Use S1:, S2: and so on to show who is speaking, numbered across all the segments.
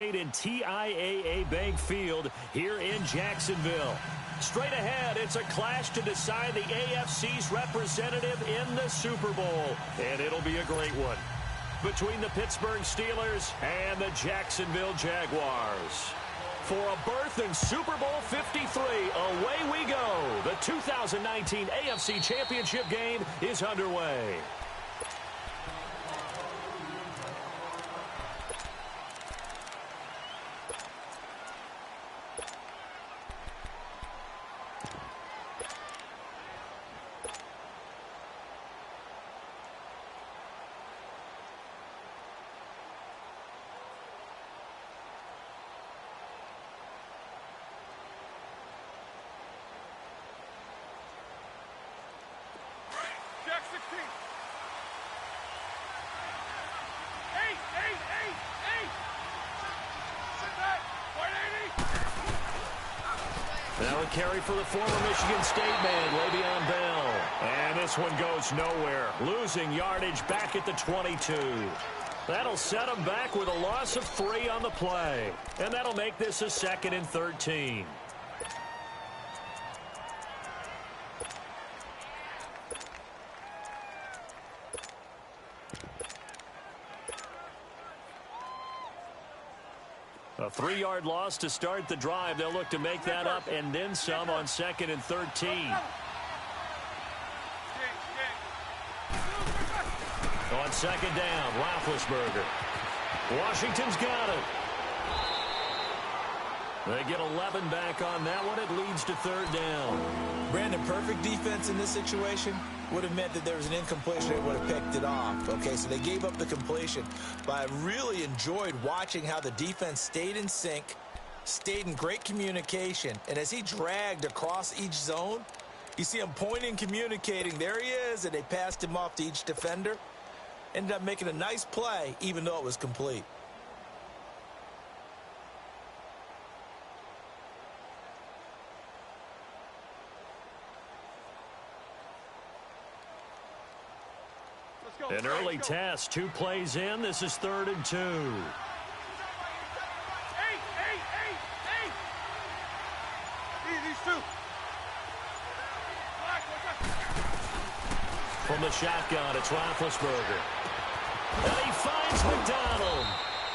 S1: In TIAA Bank Field here in Jacksonville. Straight ahead, it's a clash to decide the AFC's representative in the Super Bowl. And it'll be a great one between the Pittsburgh Steelers and the Jacksonville Jaguars. For a berth in Super Bowl 53, away we go. The 2019 AFC Championship game is underway.
S2: Now a carry for the former Michigan State man, Le'Veon Bell.
S1: And this one goes nowhere. Losing yardage back at the 22. That'll set him back with a loss of 3 on the play. And that'll make this a 2nd and 13. A 3-yard loss to start the drive. They'll look to make that up and then some on 2nd and 13. On 2nd down, Roethlisberger. Washington's got it. They get 11 back on that one. It leads to 3rd down.
S3: Brandon, perfect defense in this situation would have meant that there was an incompletion. They would have picked it off. Okay, so they gave up the completion. But I really enjoyed watching how the defense stayed in sync, stayed in great communication. And as he dragged across each zone, you see him pointing, communicating. There he is, and they passed him off to each defender. Ended up making a nice play, even though it was complete.
S1: An early test, 2 plays in. This is 3rd and 2. From the shotgun, it's Roethlisberger. And he finds McDonald.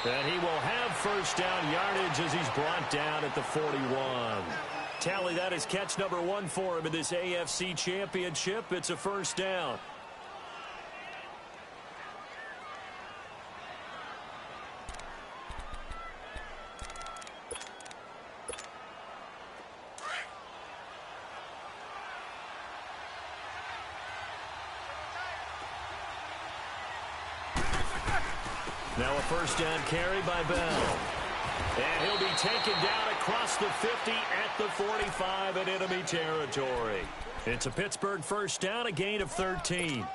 S1: And he will have 1st down yardage as he's brought down at the 41. Tally, that is catch number 1 for him in this AFC Championship. It's a 1st down. Now a 1st down carry by Bell. And he'll be taken down across the 50 at the 45 in enemy territory. It's a Pittsburgh 1st down, a gain of 13.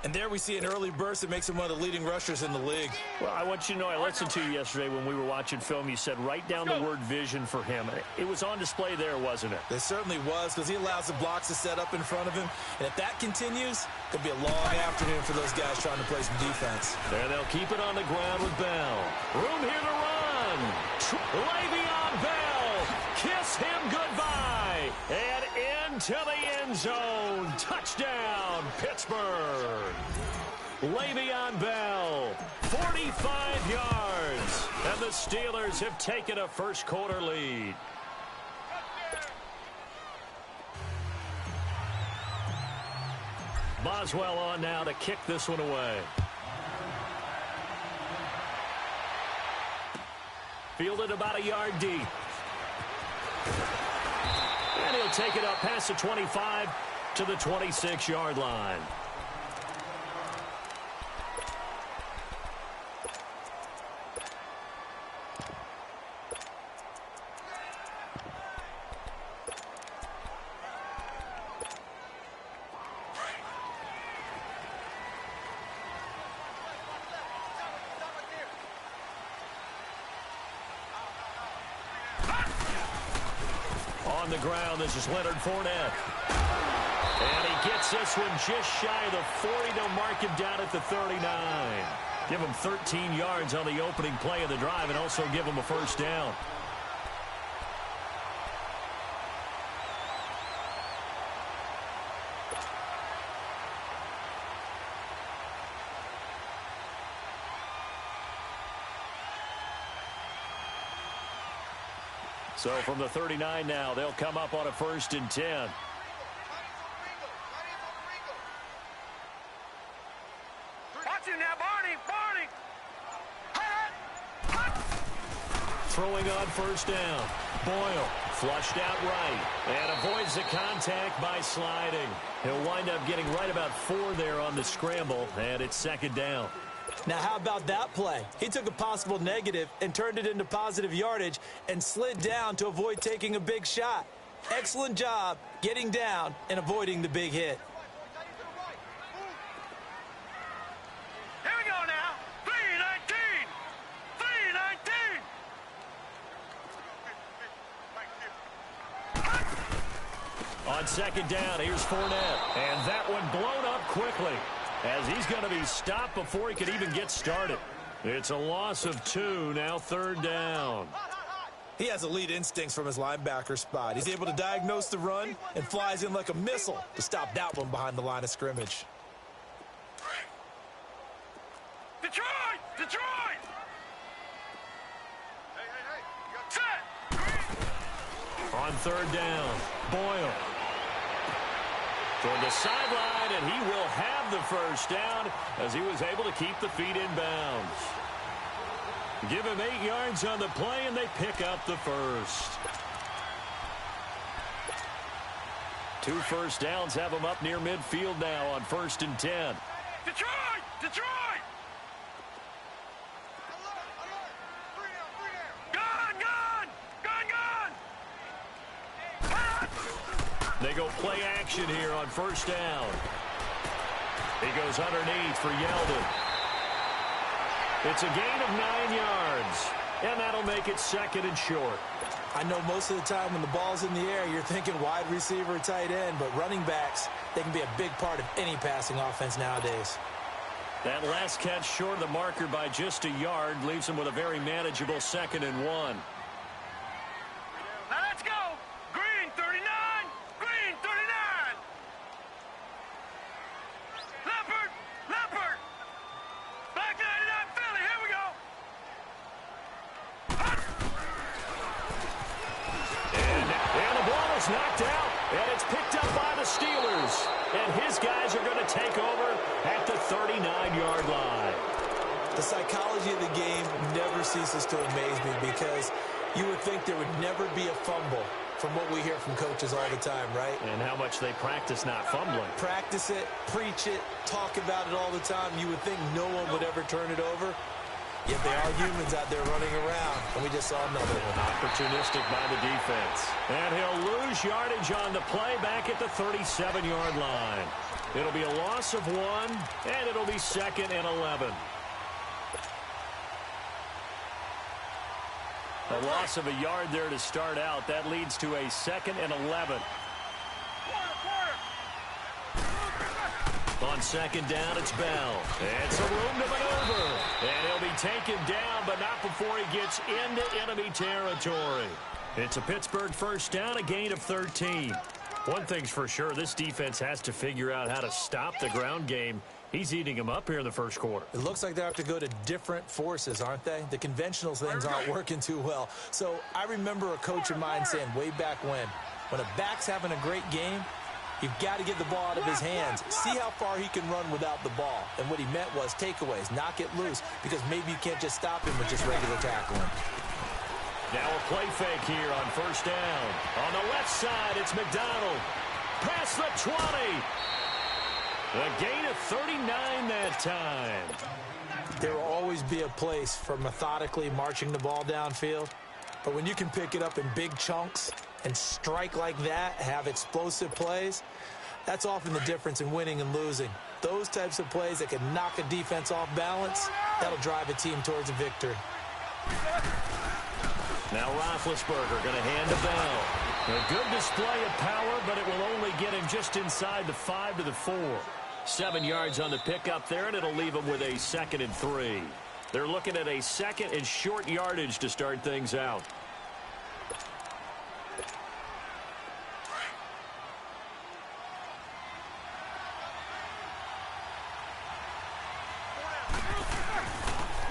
S3: And there we see an early burst that makes him one of the leading rushers in the league.
S1: Well, I want you to know, I listened to you yesterday when we were watching film. You said write down the word vision for him. It was on display there, wasn't it?
S3: It certainly was, because he allows the blocks to set up in front of him. And if that continues, it could be a long afternoon for those guys trying to play some defense.
S1: And they'll keep it on the ground with Bell. Room here to run. Le'Veon Bell. Kiss him goodbye. And into the end zone. Touchdown, Pittsburgh. Le'Veon Bell, 45 yards. And the Steelers have taken a 1st quarter lead. Boswell on now to kick this one away. Fielded about a yard deep. And he'll take it up past the 25 to the 26-yard line. On the ground, this is Leonard Fournette. And he gets this one just shy of the 40. They'll mark him down at the 39. Give them 13 yards on the opening play of the drive and also give them a first down. So from the 39 now, they'll come up on a 1st and 10. Throwing on 1st down. Boyle flushed out right and avoids the contact by sliding. He'll wind up getting right about 4 there on the scramble, and it's 2nd down.
S3: Now, how about that play? He took a possible negative and turned it into positive yardage and slid down to avoid taking a big shot. Excellent job getting down and avoiding the big hit.
S4: Here we go now. 3-19. 3-19.
S1: On 2nd down, here's Fournette. And that one blown up quickly, as he's going to be stopped before he could even get started. It's a loss of 2, now 3rd down.
S3: He has elite instincts from his linebacker spot. He's able to diagnose the run and flies in like a missile to stop that one behind the line of scrimmage.
S4: Detroit! Detroit! Hey. Set!
S1: On 3rd down, Boyle toward the sideline, and he will have the first down as he was able to keep the feet in bounds. Give him 8 yards on the play, and they pick up the first. 2 first downs have them up near midfield now on 1st and 10.
S4: Detroit! Detroit!
S1: They go play action here on 1st down. He goes underneath for Yeldon. It's a gain of 9 yards, and that'll make it 2nd and short.
S3: I know most of the time when the ball's in the air, you're thinking wide receiver, tight end, but running backs, they can be a big part of any passing offense nowadays.
S1: That last catch short of the marker by just a yard leaves him with a very manageable 2nd and 1.
S4: Now let's go. Green 39. Green 39. Leopard. Leopard. Black 99 Philly. Here we go.
S1: And the ball is knocked out, and it's picked up by the Steelers. And his guys are going to take over at the 39-yard line.
S3: The psychology of the game never ceases to amaze me because you would think there would never be a fumble from what we hear from coaches all the time, right?
S1: And how much they practice not fumbling.
S3: Practice it, preach it, talk about it all the time. You would think no one would ever turn it over. Yet they are humans out there running around, and we just saw another one.
S1: Opportunistic by the defense. And he'll lose yardage on the play back at the 37-yard line. It'll be a loss of 1, and it'll be 2nd and 11. A loss of a yard there to start out. That leads to a 2nd and 11. On 2nd down, it's Bell. It's a room to maneuver. And he'll be taken down, but not before he gets into enemy territory. It's a Pittsburgh first down, a gain of 13. One thing's for sure, this defense has to figure out how to stop the ground game. He's eating them up here in the first quarter.
S3: It looks like they have to go to different forces, aren't they? The conventional things aren't working too well. So I remember a coach of mine saying way back when a back's having a great game, you've got to get the ball out of his hands. See how far he can run without the ball. And what he meant was takeaways, knock it loose, because maybe you can't just stop him with just regular tackling.
S1: Now a play fake here on first down. On the left side, it's McDonald. Past the 20. A gain of 39 that time.
S3: There will always be a place for methodically marching the ball downfield. But when you can pick it up in big chunks and strike like that, have explosive plays, that's often the difference in winning and losing. Those types of plays that can knock a defense off balance, that'll drive a team towards a victory.
S1: Now Roethlisberger going to hand to Bell. A good display of power, but it will only get him just inside the 5 to the 4. 7 yards on the pickup there, and it'll leave them with a 2nd and 3. They're looking at a 2nd and short yardage to start things out.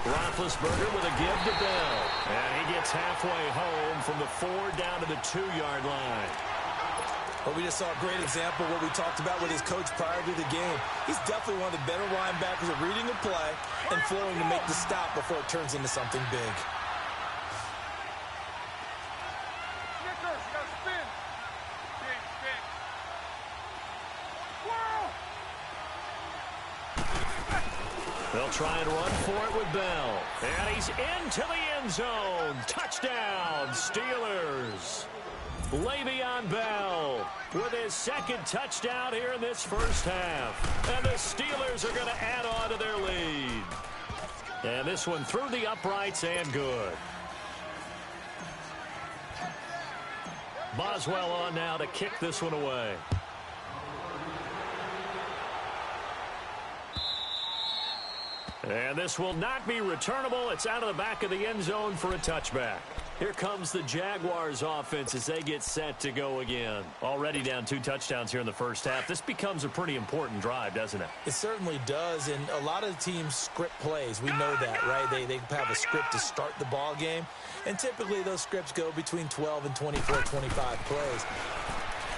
S1: Roethlisberger with a give to Bell. And he gets halfway home from the 4 down to the 2-yard line.
S3: Well, we just saw a great example of what we talked about with his coach prior to the game. He's definitely one of the better linebackers at reading a play and flowing to make the stop before it turns into something big.
S1: They'll try and run for it with Bell. And he's into the end zone. Touchdown, Steelers. Le'Veon Bell with his 2nd touchdown here in this first half. And the Steelers are going to add on to their lead. And this one through the uprights and good. Boswell on now to kick this one away. And this will not be returnable. It's out of the back of the end zone for a touchback. Here comes the Jaguars offense as they get set to go again. Already down 2 touchdowns here in the first half. This becomes a pretty important drive, doesn't it?
S3: It certainly does, and a lot of teams script plays. We know that, right? They have a script to start the ball game, and typically those scripts go between 12 and 24, 25 plays.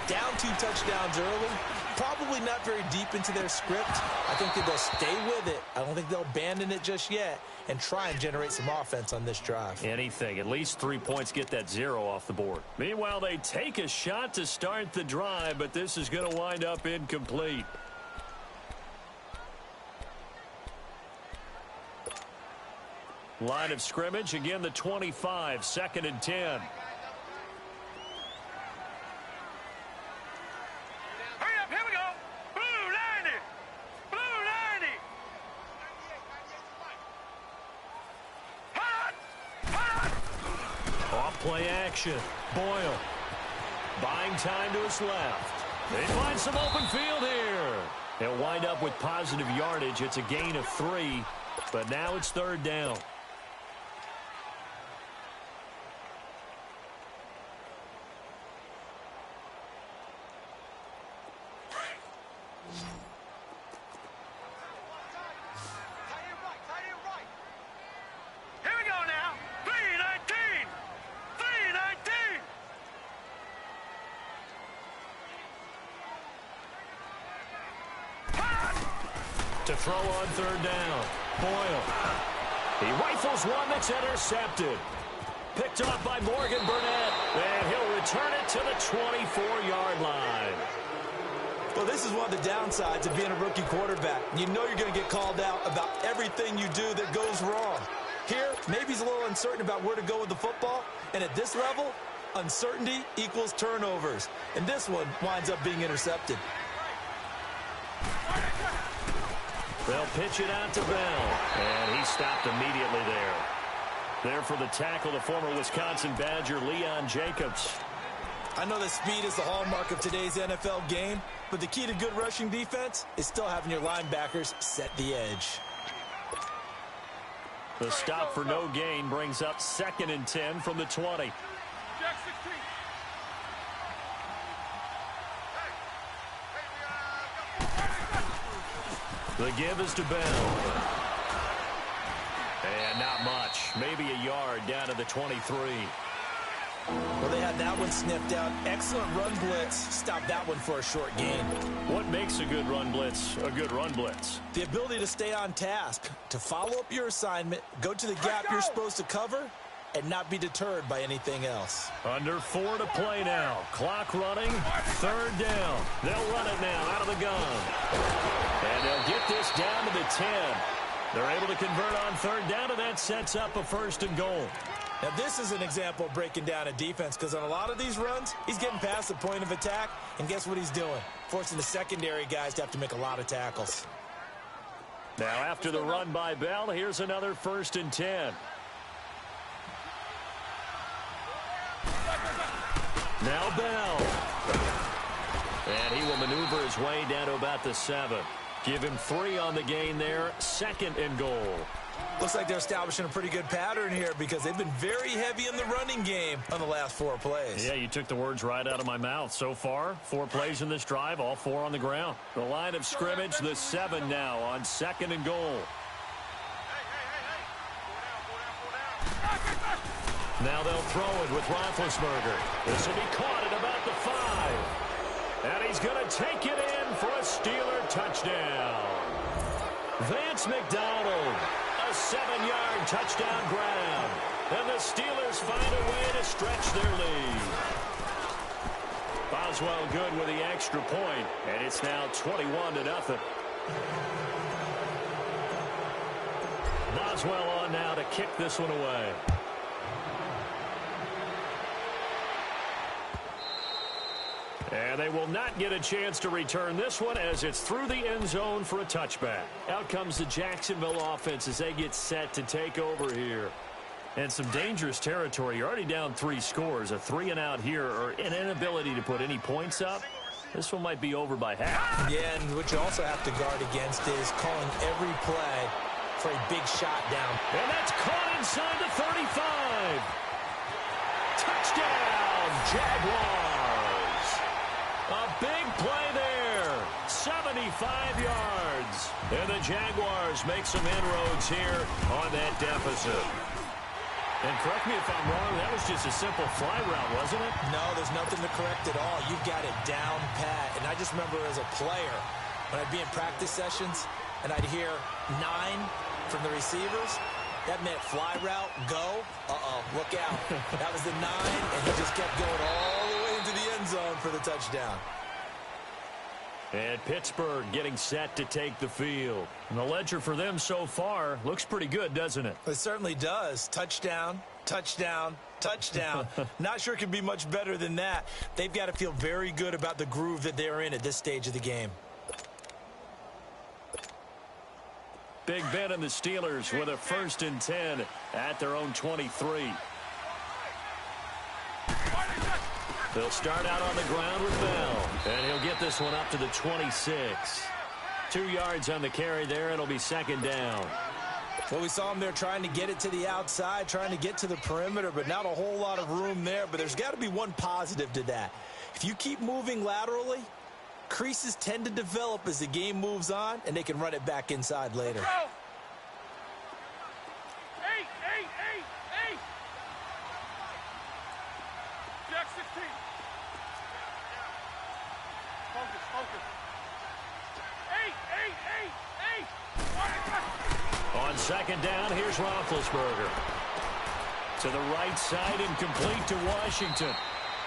S3: Down 2 touchdowns early, probably not very deep into their script. I think that they'll stay with it. I don't think they'll abandon it just yet and try and generate some offense on this drive.
S1: Anything. At least 3 points, get that 0 off the board. Meanwhile, they take a shot to start the drive, but this is going to wind up incomplete. Line of scrimmage, again the 25, 2nd and 10. Play action. Boyle. Buying time to his left. They find some open field here. They'll wind up with positive yardage. It's a gain of 3, but now it's 3rd down. To throw on 3rd down. Boyle. He rifles one that's intercepted. Picked off by Morgan Burnett. And he'll return it to the 24-yard line.
S3: Well, this is one of the downsides of being a rookie quarterback. You know you're going to get called out about everything you do that goes wrong. Here, maybe he's a little uncertain about where to go with the football. And at this level, uncertainty equals turnovers. And this one winds up being intercepted.
S1: They'll pitch it out to Bell, and he stopped immediately there. There for the tackle, the former Wisconsin Badger, Leon Jacobs.
S3: I know that speed is the hallmark of today's NFL game, but the key to good rushing defense is still having your linebackers set the edge.
S1: The stop for no gain brings up 2nd and 10 from the 20. The give is to Bell. And not much. Maybe a yard down to the 23.
S3: Well, they had that one sniffed out. Excellent run blitz. Stopped that one for a short gain.
S1: What makes a good run blitz a good run blitz?
S3: The ability to stay on task, to follow up your assignment, go to the gap you're supposed to cover, and not be deterred by anything else.
S1: Under 4 to play now. Clock running. 3rd down. They'll run it now out of the gun. And they'll get this down to the 10. They're able to convert on 3rd down, and that sets up a 1st and goal.
S3: Now, this is an example of breaking down a defense, because on a lot of these runs, he's getting past the point of attack, and guess what he's doing? Forcing the secondary guys to have to make a lot of tackles.
S1: Now, after the run by Bell, here's another 1st and 10. Now Bell. And he will maneuver his way down to about the 7. Give him 3 on the gain there. 2nd and goal.
S3: Looks like they're establishing a pretty good pattern here because they've been very heavy in the running game on the last 4 plays.
S1: Yeah, you took the words right out of my mouth. So far, 4 plays in this drive, all 4 on the ground. The line of scrimmage, the 7 now on 2nd and goal. Now they'll throw it with Roethlisberger. This will be caught at about the 5. And he's going to take it in for a Steeler touchdown. Vance McDonald, a 7-yard touchdown grab. And the Steelers find a way to stretch their lead. Boswell good with the extra point, and it's now 21-0. Boswell on now to kick this one away. And they will not get a chance to return this one as it's through the end zone for a touchback. Out comes the Jacksonville offense as they get set to take over here. And some dangerous territory. You're already down 3 scores. A 3-and-out here or an inability to put any points up. This one might be over by half.
S3: Yeah, and what you also have to guard against is calling every play for a big shot down.
S1: And that's caught inside the 35. Touchdown, Jaguars. A big play there, 75 yards. And the Jaguars make some inroads here on that deficit. And correct me if I'm wrong, that was just a simple fly route, wasn't it?
S3: No, there's nothing to correct at all. You've got it down pat. And I just remember as a player, when I'd be in practice sessions, and I'd hear 9 from the receivers, that meant fly route, go. Look out. That was the 9, and he just kept going all the way into the end zone for the touchdown.
S1: And Pittsburgh getting set to take the field. And the ledger for them so far looks pretty good, doesn't it?
S3: It certainly does. Touchdown, touchdown, touchdown. Not sure it can be much better than that. They've got to feel very good about the groove that they're in at this stage of the game.
S1: Big Ben and the Steelers with a 1st and 10 at their own 23. They'll start out on the ground with Bell, and he'll get this one up to the 26. 2 yards on the carry there. It'll be 2nd down.
S3: Well, we saw him there trying to get it to the outside, trying to get to the perimeter, but not a whole lot of room there. But there's got to be one positive to that. If you keep moving laterally, creases tend to develop as the game moves on, and they can run it back inside later.
S4: Jack 16. Focus. 8.
S1: On 2nd down, here's Roethlisberger. To the right side and complete to Washington.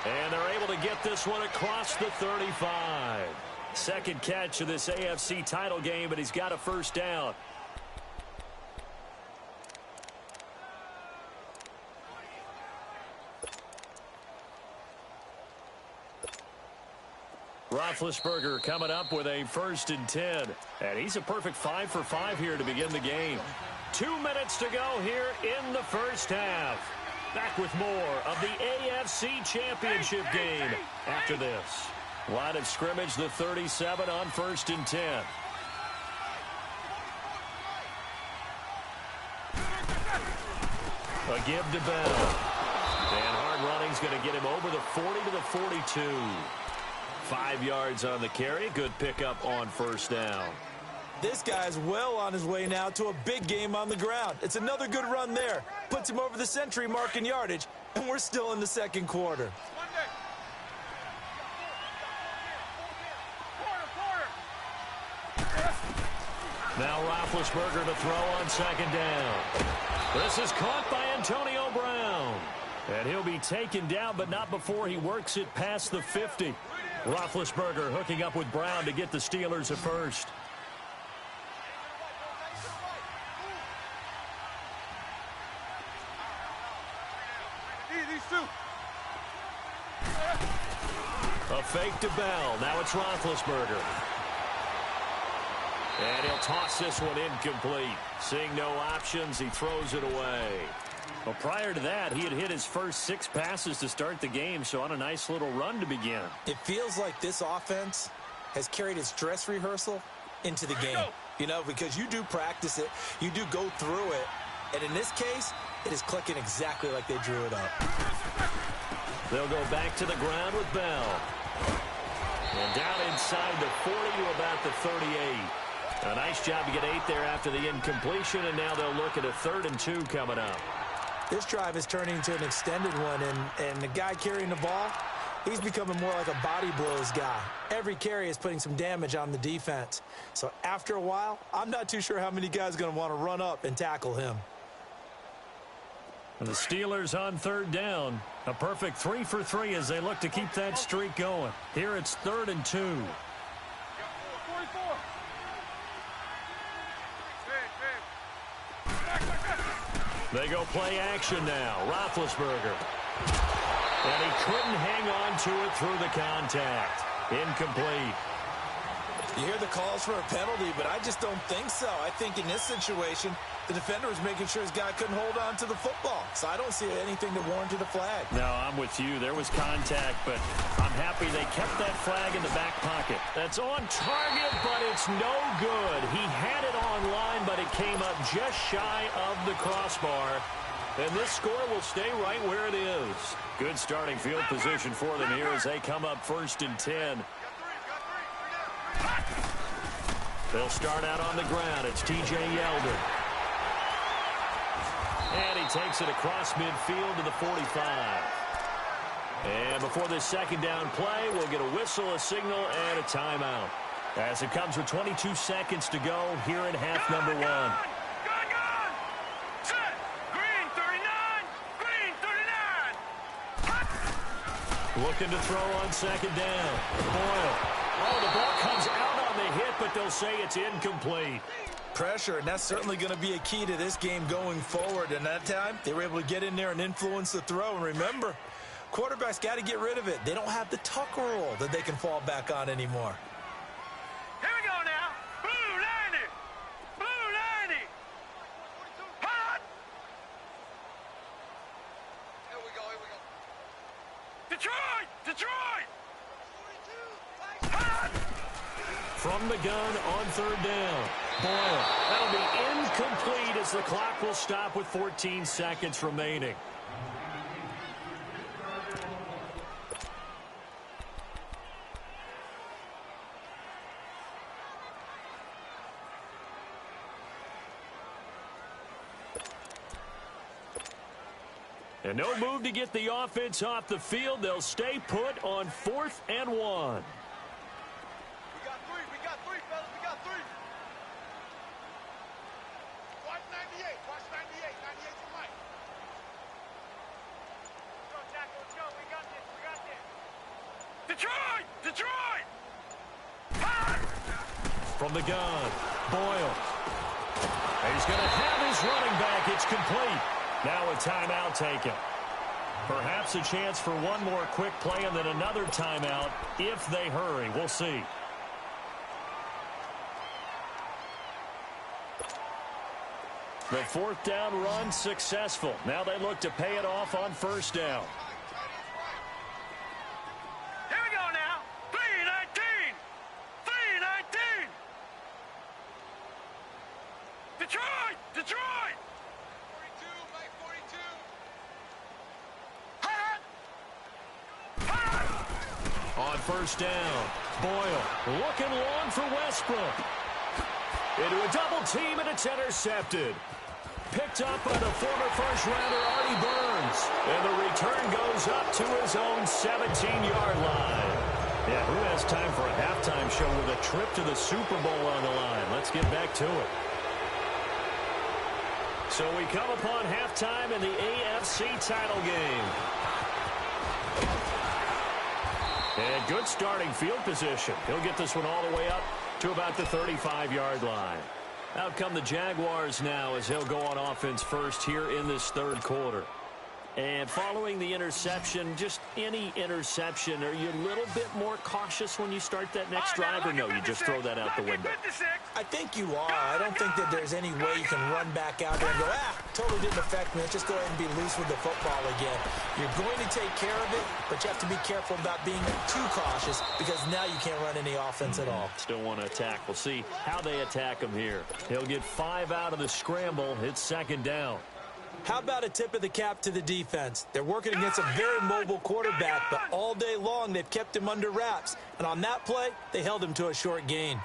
S1: And they're able to get this one across the 35. 2nd catch of this AFC title game, but he's got a 1st down. Roethlisberger coming up with a 1st and 10. And he's a perfect 5 for 5 here to begin the game. 2 minutes to go here in the 1st half. Back with more of the AFC Championship game after this. Line of scrimmage, the 37 on 1st and 10. A give to Bell. And hard running's going to get him over the 40 to the 42. 5 yards on the carry. Good pickup on 1st down.
S3: This guy's well on his way now to a big game on the ground. It's another good run there. Puts him over the century mark in yardage, and we're still in the 2nd quarter.
S1: Now Roethlisberger to throw on 2nd down. This is caught by Antonio Brown. And he'll be taken down, but not before he works it past the 50. Roethlisberger hooking up with Brown to get the Steelers a 1st. A fake to Bell. Now it's Roethlisberger. And he'll toss this one incomplete. Seeing no options, he throws it away. Well, prior to that, he had hit his first 6 passes to start the game, so on a nice little run to begin.
S3: It feels like this offense has carried its dress rehearsal into the game, you know, because you do practice it, you do go through it, and in this case, it is clicking exactly like they drew it up.
S1: They'll go back to the ground with Bell. And down inside the 40 to about the 38. A nice job to get 8 there after the incompletion, and now they'll look at a 3rd and 2 coming up.
S3: This drive is turning into an extended one, and the guy carrying the ball, he's becoming more like a body blows guy. Every carry is putting some damage on the defense. So after a while, I'm not too sure how many guys are going to want to run up and tackle him.
S1: And the Steelers on 3rd down. A perfect 3 for 3 as they look to keep that streak going. Here it's 3rd and 2. They go play action now. Roethlisberger. And he couldn't hang on to it through the contact. Incomplete.
S3: You hear the calls for a penalty, but I just don't think so. I think in this situation, the defender was making sure his guy couldn't hold on to the football. So I don't see anything that warranted a flag.
S1: No, I'm with you. There was contact, but I'm happy they kept that flag in the back pocket. That's on target, but it's no good. He had it on line, but it came up just shy of the crossbar. And this score will stay right where it is. Good starting field position for them here as they come up 1st and 10. They'll start out on the ground. It's T.J. Yeldon. And he takes it across midfield to the 45. And before this 2nd down play, we'll get a whistle, a signal, and a timeout. As it comes with 22 seconds to go here in half number 1.
S4: Set. Green 39. Green 39.
S1: Looking to throw on 2nd down. Boyle. Oh, the ball comes out on the hit, but they'll say it's incomplete.
S3: Pressure, and that's certainly going to be a key to this game going forward. And that time, they were able to get in there and influence the throw. And remember, quarterbacks got to get rid of it. They don't have the tuck rule that they can fall back on anymore.
S4: Here we go now. Blue 90. Blue 90. Hot. Here we go. Detroit. Detroit. Hot.
S1: From the gun on 3rd down. Boyle. That'll be incomplete as the clock will stop with 14 seconds remaining. And no move to get the offense off the field. They'll stay put on 4th and 1.
S4: We got three, fellas. We got 3. Watch 98. Watch 98. 98 to Mike. Let's go, Jack. Let's go. We got this. We got this. Detroit! Detroit! Hot!
S1: From the gun, Boyle. And he's going to have his running back. It's complete. Now a timeout taken. Perhaps a chance for one more quick play and then another timeout if they hurry. We'll see. The 4th down run successful. Now they look to pay it off on 1st down.
S4: Here we go now. 319. 319. Detroit! Detroit! 42, Mike, 42. Hot! Hot!
S1: On 1st down, Boyle looking long for Westbrook. Into a double team, and it's intercepted. Picked up by the former first-rounder Artie Burns. And the return goes up to his own 17-yard line. Yeah, who has time for a halftime show with a trip to the Super Bowl on the line? Let's get back to it. So we come upon halftime in the AFC title game. And good starting field position. He'll get this one all the way up to about the 35-yard line. Out come the Jaguars now as he'll go on offense first here in this 3rd quarter. And following the interception, just any interception, are you a little bit more cautious when you start that next drive, or no, you just throw that out the window?
S3: I think you are. I don't think that there's any way you can run back out there and go, totally didn't affect me. Let's just go ahead and be loose with the football again. You're going to take care of it, but you have to be careful about being too cautious because now you can't run any offense at all.
S1: Still want to attack. We'll see how they attack him here. He'll get 5 out of the scramble. It's second down.
S3: How about a tip of the cap to the defense? They're working against a very mobile quarterback, but all day long they've kept him under wraps. And on that play, they held him to a short gain.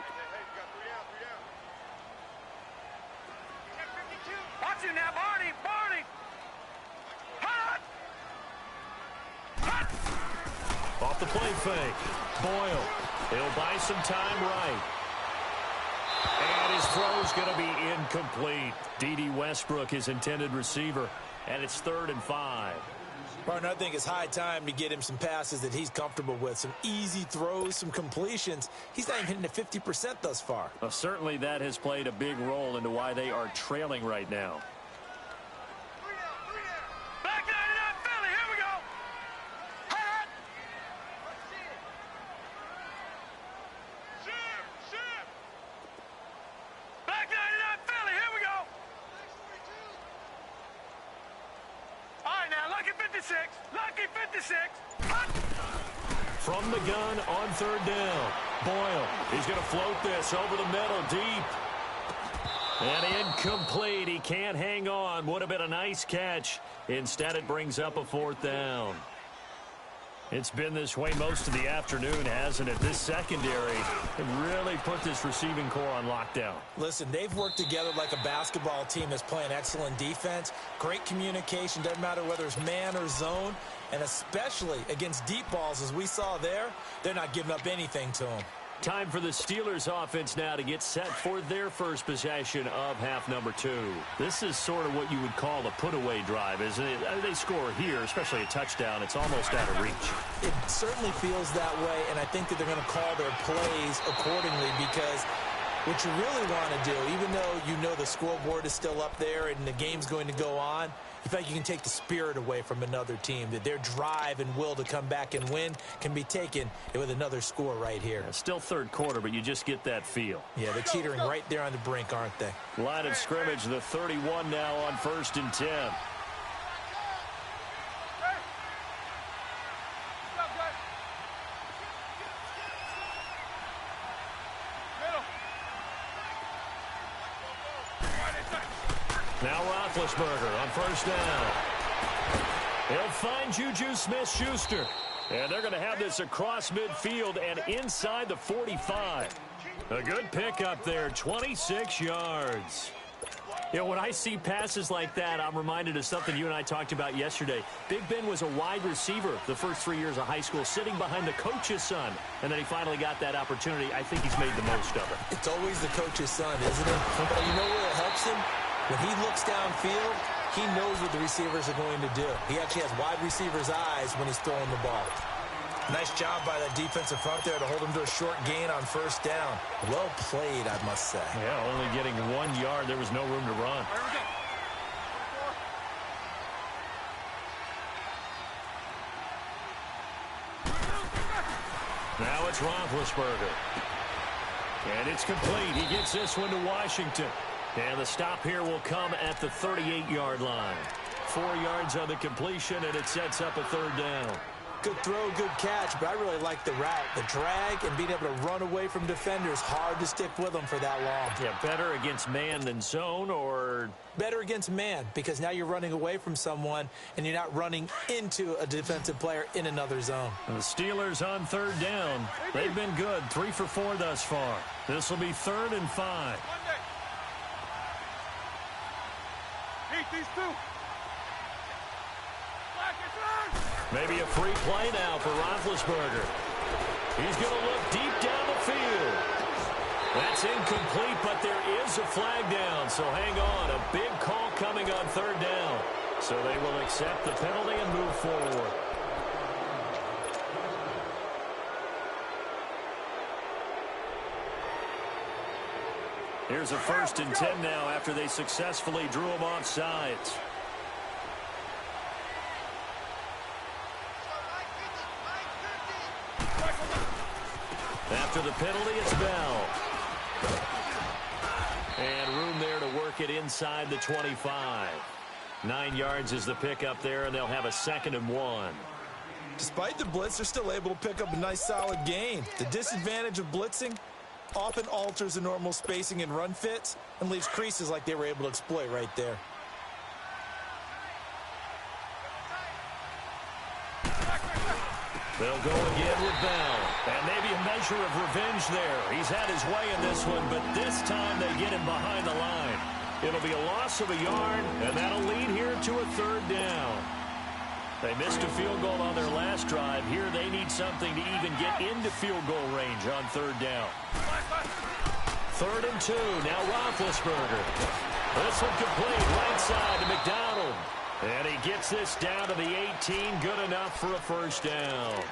S4: Watch him now, Barney! Barney! Hot! Hot!
S1: Off the play fake. Boyle. He'll buy some time right. And his throw's going to be incomplete. D.D. Westbrook, his intended receiver, and it's 3rd and 5.
S3: Martin, I think it's high time to get him some passes that he's comfortable with, some easy throws, some completions. He's not even hitting the 50% thus far.
S1: Well, certainly that has played a big role into why they are trailing right now.
S4: Back 99 Philly, here we go! Hot! Back 99 Philly, here we go! All right, now, lucky 56. Lucky 56. Hot!
S1: From the gun on 3rd down. Boyle, he's going to float this over the middle deep. And incomplete. He can't hang on. Would have been a nice catch. Instead, it brings up a 4th down. It's been this way most of the afternoon, hasn't it? This secondary really put this receiving core on lockdown.
S3: Listen, they've worked together like a basketball team that's playing excellent defense. Great communication. Doesn't matter whether it's man or zone. And especially against deep balls, as we saw there, they're not giving up anything to them.
S1: Time for the Steelers offense now to get set for their first possession of half number 2. This is sort of what you would call a put-away drive, isn't it? They score here, especially a touchdown. It's almost out of reach.
S3: It certainly feels that way, and I think that they're going to call their plays accordingly because what you really want to do, even though you know the scoreboard is still up there and the game's going to go on, you feel like you can take the spirit away from another team, that their drive and will to come back and win can be taken with another score right here.
S1: Still 3rd quarter, but you just get that feel.
S3: Yeah, they're teetering right there on the brink, aren't they?
S1: Line of scrimmage, the 31 now on 1st and 10. Now Roethlisberger on 1st down. He'll find Juju Smith-Schuster. And they're going to have this across midfield and inside the 45. A good pickup there, 26 yards. You know, when I see passes like that, I'm reminded of something you and I talked about yesterday. Big Ben was a wide receiver the first 3 years of high school, sitting behind the coach's son. And then he finally got that opportunity. I think he's made the most of it.
S3: It's always the coach's son, isn't it? But you know where it helps him? When he looks downfield, he knows what the receivers are going to do. He actually has wide receivers' eyes when he's throwing the ball. Nice job by that defensive front there to hold him to a short gain on 1st down. Well played, I must say.
S1: Yeah, only getting 1 yard. There was no room to run. Now it's Roethlisberger. And it's complete. He gets this one to Washington. And the stop here will come at the 38-yard line. 4 yards on the completion, and it sets up a 3rd down.
S3: Good throw, good catch, but I really like the route. The drag and being able to run away from defenders, hard to stick with them for that long.
S1: Yeah, better against man than zone, or?
S3: Better against man, because now you're running away from someone, and you're not running into a defensive player in another zone.
S1: The Steelers on 3rd down. They've been good, 3 for 4 thus far. This will be 3rd and 5.
S4: These two.
S1: Maybe a free play now for Roethlisberger. He's going to look deep down the field. That's incomplete, but there is a flag down, so hang on. A big call coming on 3rd down. So they will accept the penalty and move forward. Here's a 1st and 10 now after they successfully drew him off sides. After the penalty, it's Bell. And room there to work it inside the 25. 9 yards is the pickup there, and they'll have a 2nd and 1.
S3: Despite the blitz, they're still able to pick up a nice, solid gain. The disadvantage of blitzing often alters the normal spacing and run fits and leaves creases like they were able to exploit right there.
S1: They'll go again with Bell. And maybe a measure of revenge there. He's had his way in this one, but this time they get him behind the line. It'll be a loss of a yard, and that'll lead here to a 3rd down. They missed a field goal on their last drive. Here they need something to even get into field goal range on 3rd down. 3rd and 2. Now Roethlisberger. This one complete. Right side to McDonald. And he gets this down to the 18. Good enough for a 1st down.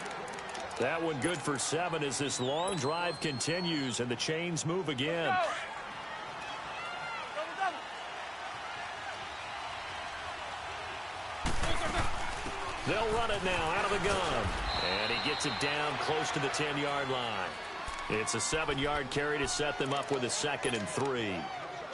S1: That one good for 7 as this long drive continues and the chains move again. They'll run it now out of the gun. And he gets it down close to the 10-yard line. It's a 7-yard carry to set them up with a 2nd and 3.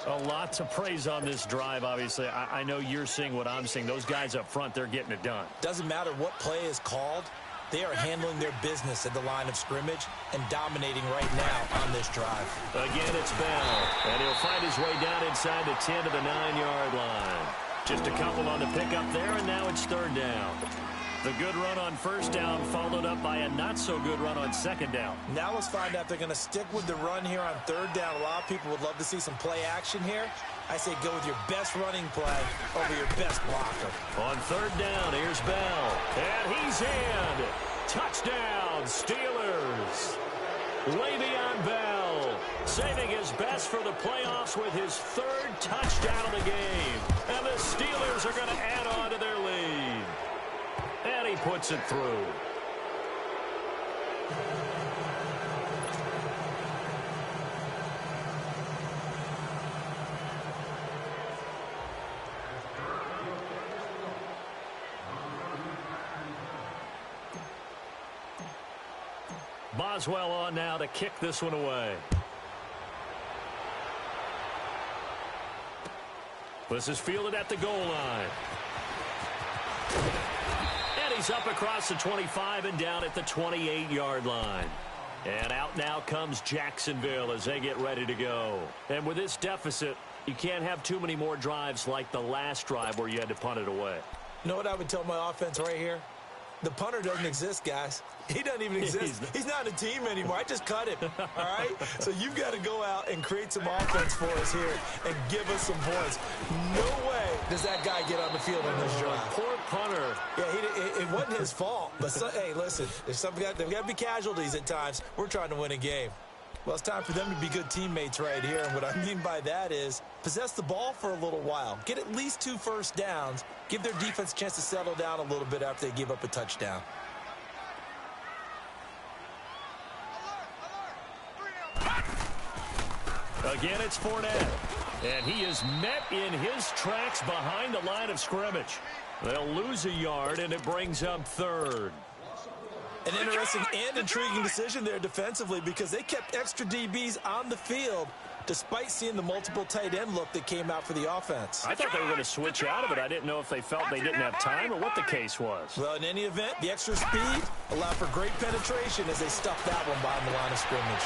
S1: A lot to praise on this drive, obviously. I know you're seeing what I'm seeing. Those guys up front, they're getting it done.
S3: Doesn't matter what play is called. They are handling their business at the line of scrimmage and dominating right now on this drive.
S1: Again, it's Bell. And he'll find his way down inside the 10 to the 9-yard line. Just a couple on the pickup there, and now it's 3rd down. The good run on 1st down followed up by a not-so-good run on 2nd down.
S3: Now let's find out if they're going to stick with the run here on 3rd down. A lot of people would love to see some play action here. I say go with your best running play over your best blocker.
S1: On 3rd down, here's Bell. And he's in. Touchdown, Steelers. Le'Veon Bell saving his best for the playoffs with his 3rd touchdown of the game. And the Steelers are going to add on to their lead. And he puts it through. Boswell on now to kick this one away. This is fielded at the goal line. And he's up across the 25 and down at the 28-yard line. And out now comes Jacksonville as they get ready to go. And with this deficit, you can't have too many more drives like the last drive where you had to punt it away.
S3: You know what I would tell my offense right here? The punter doesn't exist, guys. He doesn't even exist. He's not a team anymore. I just cut him, all right? So you've got to go out and create some offense for us here and give us some points. No way does that guy get on the field in this drive.
S1: Poor punter.
S3: Yeah, it wasn't his fault. But, hey, listen, there's got to be casualties at times. We're trying to win a game. Well, it's time for them to be good teammates right here. And what I mean by that is possess the ball for a little while. Get at least 2 first downs. Give their defense a chance to settle down a little bit after they give up a touchdown.
S1: Again, it's Fournette. And he is met in his tracks behind the line of scrimmage. They'll lose a yard, and it brings up 3rd.
S3: An interesting and intriguing decision there defensively because they kept extra DBs on the field despite seeing the multiple tight end look that came out for the offense.
S1: I thought they were going to switch out of it. I didn't know if they felt they didn't have time or what the case was.
S3: Well, in any event, the extra speed allowed for great penetration as they stuffed that one behind the line of scrimmage.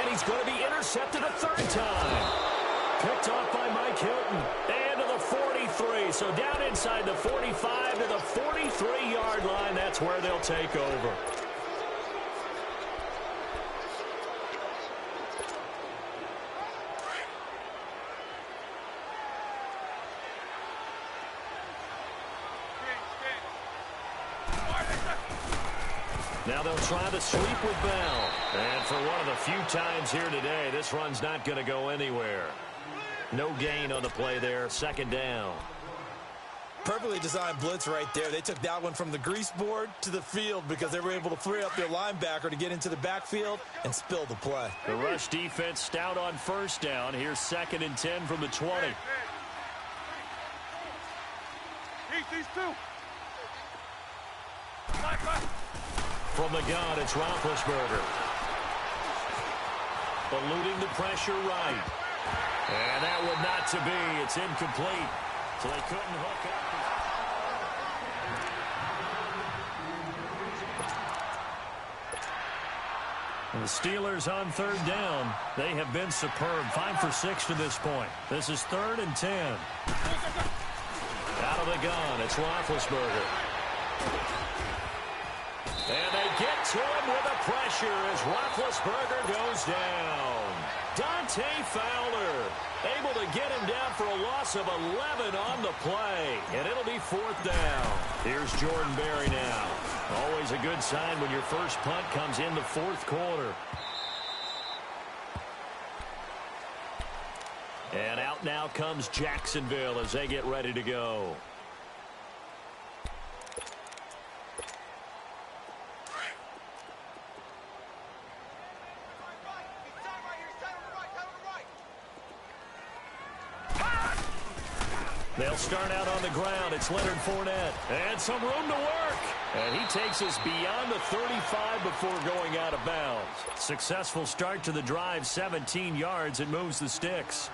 S1: And he's going to be intercepted a 3rd time. Picked off by Mike Hilton. And to the 43. So down inside the 45 to the 43-yard line. That's where they'll take over. Now they'll try the sweep with Bell. And for one of the few times here today, this run's not going to go anywhere. No gain on the play there. 2nd down.
S3: Perfectly designed blitz right there. They took that one from the grease board to the field because they were able to free up their linebacker to get into the backfield and spill the play.
S1: The rush defense stout on 1st down. Here's 2nd and 10 from the 20.
S4: These two.
S1: From the gun, it's Roethlisberger. eluding the pressure right. And that would not to be. It's incomplete. So they couldn't hook up. And the Steelers on third down. They have been superb. 5 for 6 to this point. This is 3rd and 10. Out of the gun, it's Roethlisberger. And they get to him with the pressure as Roethlisberger goes down. Dante Fowler able to get him down for a loss of 11 on the play. And it'll be 4th down. Here's Jordan Berry now. Always a good sign when your first punt comes in the 4th quarter. And out now comes Jacksonville as they get ready to go. They'll start out on the ground. It's Leonard Fournette. And some room to work. And he takes us beyond the 35 before going out of bounds. Successful start to the drive, 17 yards, and moves the sticks.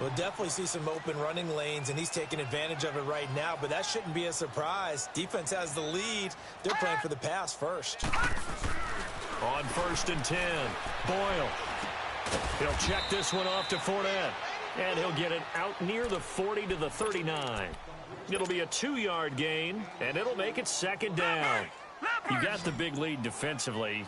S3: We'll definitely see some open running lanes, and he's taking advantage of it right now, but that shouldn't be a surprise. Defense has the lead. They're playing for the pass first.
S1: On 1st and 10, Boyle. He'll check this one off to Fournette. And he'll get it out near the 40 to the 39. It'll be a 2-yard gain, and it'll make it 2nd down. You got the big lead defensively.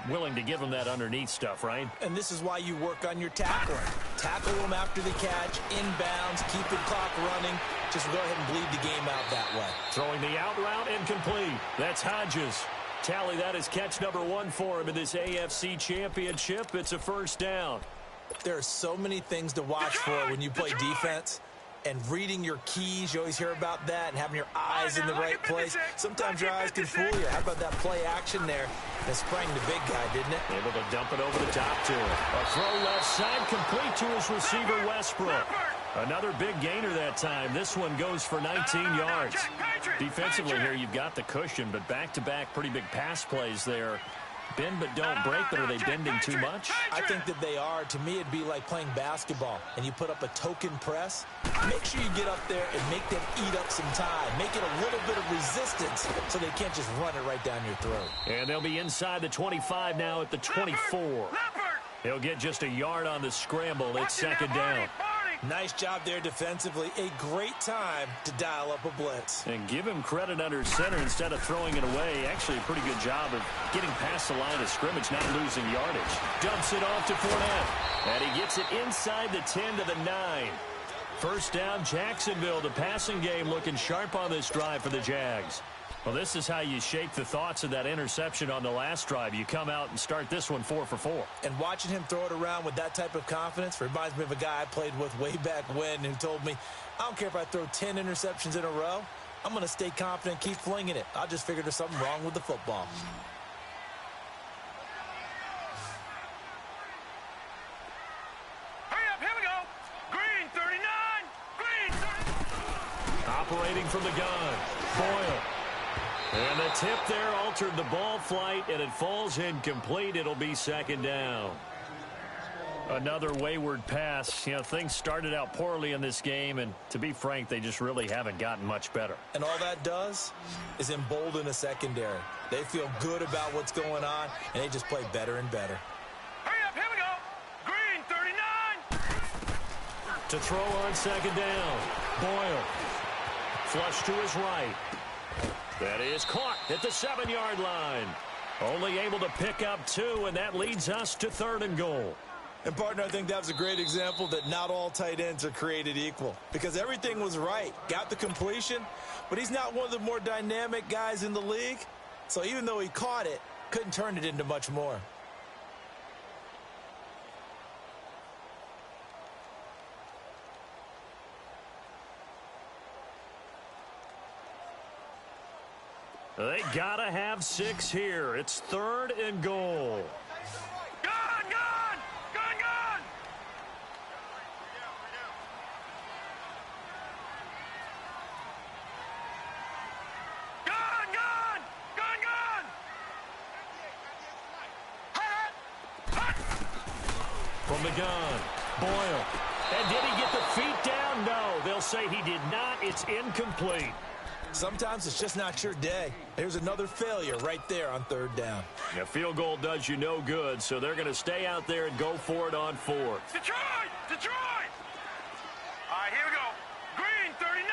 S1: Willing to give them that underneath stuff, right?
S3: And this is why you work on your tackling. Tackle them after the catch, inbounds, keep the clock running. Just go ahead and bleed the game out that way.
S1: Throwing the out route incomplete. That's Hodges. Tally that as catch number 1 for him in this AFC Championship. It's a 1st down.
S3: There are so many things to watch for when you play defense. And reading your keys, you always hear about that, and having your eyes in the right place. Sometimes your eyes can fool you. How about that play action there? That sprang the big guy, didn't it?
S1: Able to dump it over the top to him. A throw left side complete to his receiver, Westbrook. Another big gainer that time. This one goes for 19 yards. Defensively here, you've got the cushion, but back-to-back pretty big pass plays there. Bend but don't break, but are they bending too much?
S3: I think that they are. To me, it'd be like playing basketball, and you put up a token press. Make sure you get up there and make them eat up some time. Make it a little bit of resistance so they can't just run it right down your throat.
S1: And they'll be inside the 25 now at the 24. He'll get just a yard on the scramble. It's 2nd down.
S3: Nice job there defensively. A great time to dial up a blitz.
S1: And give him credit under center instead of throwing it away. Actually, a pretty good job of getting past the line of scrimmage, not losing yardage. Dumps it off to Fournette. And he gets it inside the 10 to the 9. 1st down, Jacksonville. The passing game looking sharp on this drive for the Jags. Well, this is how you shake the thoughts of that interception on the last drive. You come out and start this one 4 for 4.
S3: And watching him throw it around with that type of confidence reminds me of a guy I played with way back when who told me, I don't care if I throw 10 interceptions in a row. I'm going to stay confident, keep flinging it. I just figured there's something wrong with the football.
S4: Hurry up, here we go. Green 39. Green 39.
S1: Operating from the gun, Boyle. And the tip there altered the ball flight, and it falls incomplete. It'll be 2nd down. Another wayward pass. You know, things started out poorly in this game, and to be frank, they just really haven't gotten much better.
S3: And all that does is embolden a secondary. They feel good about what's going on, and they just play better and better.
S4: Hurry up, here we go. Green 39.
S1: To throw on 2nd down, Boyle. Flush to his right. That is caught at the 7-yard line. Only able to pick up 2, and that leads us to 3rd and goal.
S3: And, partner, I think that was a great example that not all tight ends are created equal. Because everything was right. Got the completion, but he's not one of the more dynamic guys in the league. So even though he caught it, couldn't turn it into much more.
S1: They gotta have 6 here. It's 3rd and goal.
S4: Gone, gone, gone, gone. Gone, gone, gone, gone. Hot, hot.
S1: From the gun, Boyle. And did he get the feet down? No, they'll say he did not. It's incomplete.
S3: Sometimes it's just not your day. There's another failure right there on third down.
S1: A field goal does you no good, so they're going to stay out there and go for it on fourth.
S4: Detroit! Detroit! All right, here we go. Green 39!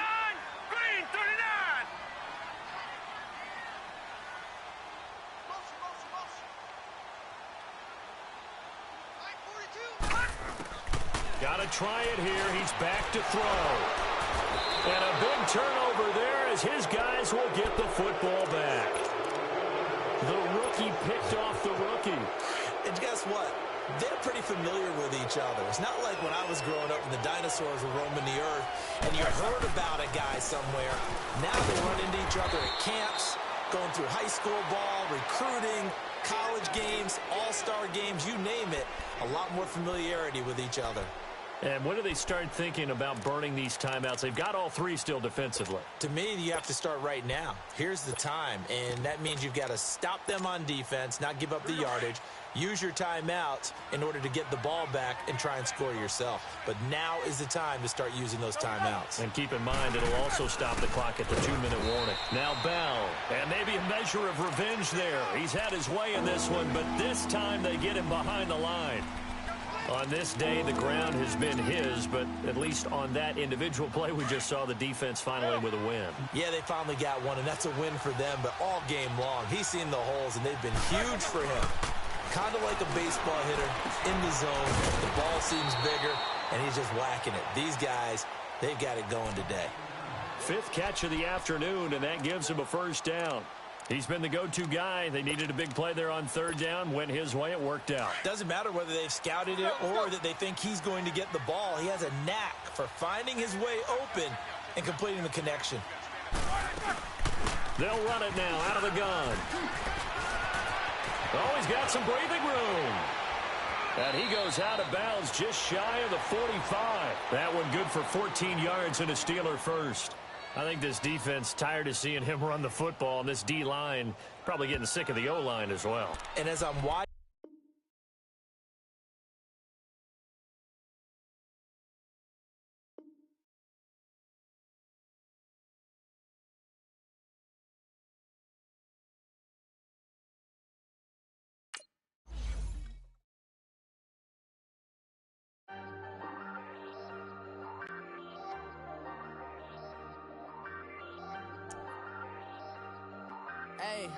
S4: Green 39! Motion, motion, motion. Line 42.
S1: Got to try it here. He's back to throw. And a big turnover there as his guys will get the football back. The rookie picked off the rookie.
S3: And guess what? They're pretty familiar with each other. It's not like when I was growing up and the dinosaurs were roaming the earth and you heard about a guy somewhere. Now they run into each other at camps, going through high school ball, recruiting, college games, all-star games, you name it. A lot more familiarity with each other.
S1: And when do they start thinking about burning these timeouts? They've got all three still defensively.
S3: To me, you have to start right now. Here's the time, and that means you've got to stop them on defense, not give up the yardage, use your timeouts in order to get the ball back and try and score yourself. But now is the time to start using those timeouts.
S1: And keep in mind, it'll also stop the clock at the 2-minute warning. Now Bell, and maybe a measure of revenge there. He's had his way in this one, but this time they get him behind the line. On this day, the ground has been his, but at least on that individual play, we just saw the defense finally with a win.
S3: Yeah, they finally got one, and that's a win for them, but all game long, he's seen the holes, and they've been huge for him. Kind of like a baseball hitter in the zone. The ball seems bigger, and he's just whacking it. These guys, they've got it going today.
S1: Fifth catch of the afternoon, and that gives him a first down. He's been the go-to guy. They needed a big play there on third down. Went his way. It worked out.
S3: Doesn't matter whether they've scouted it or that they think he's going to get the ball. He has a knack for finding his way open and completing the connection.
S1: They'll run it now out of the gun. Oh, he's got some breathing room. And he goes out of bounds just shy of the 45. That one good for 14 yards and a Steeler first. I think this defense tired of seeing him run the football, and this D-line probably getting sick of the O-line as well.
S3: And as I'm watching,
S5: Hey,